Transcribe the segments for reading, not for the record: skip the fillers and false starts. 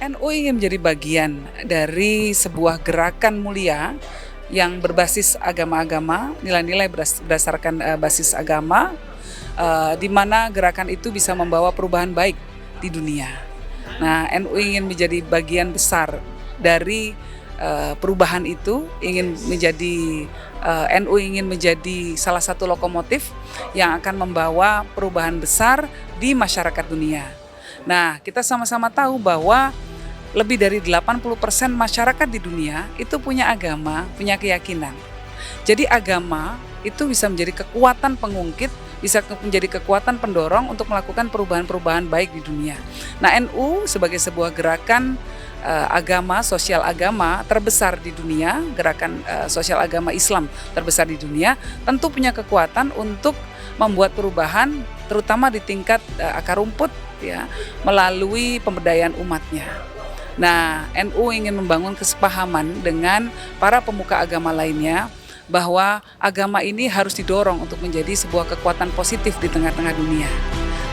NU ingin menjadi bagian dari sebuah gerakan mulia yang berbasis agama-agama, nilai-nilai berdasarkan basis agama, di mana gerakan itu bisa membawa perubahan baik di dunia. Nah, NU ingin menjadi bagian besar dari perubahan itu, NU ingin menjadi salah satu lokomotif yang akan membawa perubahan besar di masyarakat dunia. Nah, kita sama-sama tahu bahwa lebih dari 80% masyarakat di dunia itu punya agama, punya keyakinan. Jadi agama itu bisa menjadi kekuatan pengungkit, bisa menjadi kekuatan pendorong untuk melakukan perubahan-perubahan baik di dunia. Nah, NU sebagai sebuah gerakan agama, sosial agama terbesar di dunia, gerakan sosial agama Islam terbesar di dunia, tentu punya kekuatan untuk membuat perubahan, terutama di tingkat akar rumput, ya, melalui pemberdayaan umatnya. Nah, NU ingin membangun kesepahaman dengan para pemuka agama lainnya bahwa agama ini harus didorong untuk menjadi sebuah kekuatan positif di tengah-tengah dunia.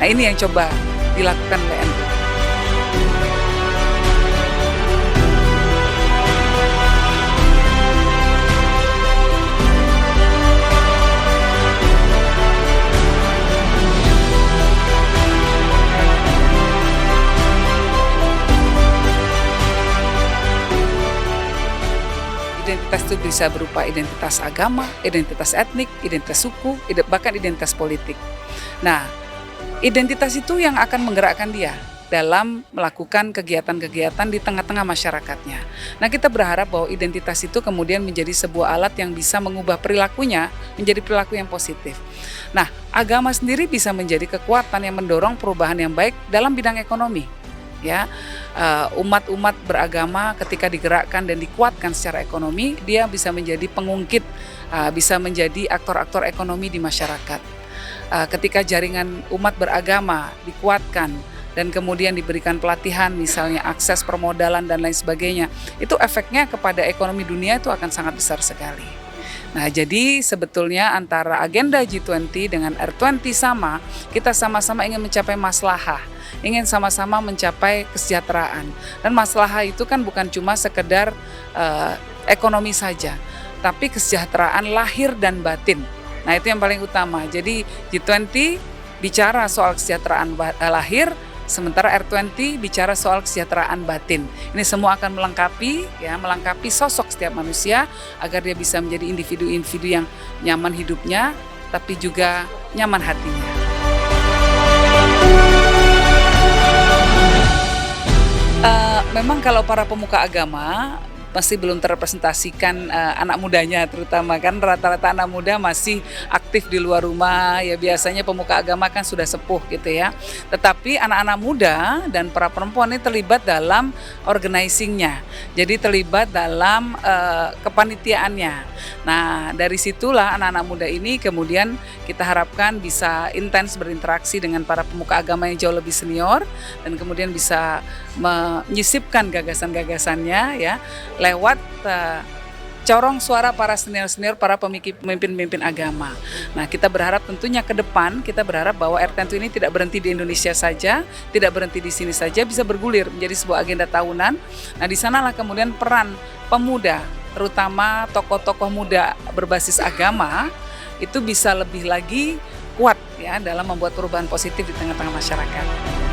Nah, ini yang coba dilakukan oleh NU. Identitas itu bisa berupa identitas agama, identitas etnik, identitas suku, bahkan identitas politik. Nah, identitas itu yang akan menggerakkan dia dalam melakukan kegiatan-kegiatan di tengah-tengah masyarakatnya. Nah, kita berharap bahwa identitas itu kemudian menjadi sebuah alat yang bisa mengubah perilakunya menjadi perilaku yang positif. Nah, agama sendiri bisa menjadi kekuatan yang mendorong perubahan yang baik dalam bidang ekonomi. Ya, umat-umat beragama ketika digerakkan dan dikuatkan secara ekonomi, dia bisa menjadi pengungkit, bisa menjadi aktor-aktor ekonomi di masyarakat. Ketika jaringan umat beragama dikuatkan dan kemudian diberikan pelatihan, misalnya akses permodalan dan lain sebagainya, itu efeknya kepada ekonomi dunia itu akan sangat besar sekali. Nah, jadi sebetulnya antara agenda G20 dengan R20 sama, kita sama-sama ingin mencapai maslahah, ingin sama-sama mencapai kesejahteraan. Dan maslahah itu kan bukan cuma sekedar ekonomi saja, tapi kesejahteraan lahir dan batin. Nah, itu yang paling utama. Jadi G20 bicara soal kesejahteraan lahir, sementara R20 bicara soal kesejahteraan batin. Ini semua akan melengkapi sosok setiap manusia agar dia bisa menjadi individu-individu yang nyaman hidupnya, tapi juga nyaman hatinya. Memang kalau para pemuka agama masih belum terrepresentasikan anak mudanya, terutama kan rata-rata anak muda masih aktif di luar rumah, ya biasanya pemuka agama kan sudah sepuh gitu ya. Tetapi anak-anak muda dan para perempuan ini terlibat dalam organizingnya, jadi terlibat dalam kepanitiaannya. Nah, dari situlah anak-anak muda ini kemudian kita harapkan bisa intens berinteraksi dengan para pemuka agama yang jauh lebih senior dan kemudian bisa menyisipkan gagasan-gagasannya ya lewat corong suara para senior-senior, para pemimpin-pemimpin agama. Nah, kita berharap tentunya ke depan, kita berharap bahwa R10 ini tidak berhenti di Indonesia saja, tidak berhenti di sini saja, bisa bergulir menjadi sebuah agenda tahunan. Nah, di sanalah kemudian peran pemuda, terutama tokoh-tokoh muda berbasis agama, itu bisa lebih lagi kuat ya dalam membuat perubahan positif di tengah-tengah masyarakat.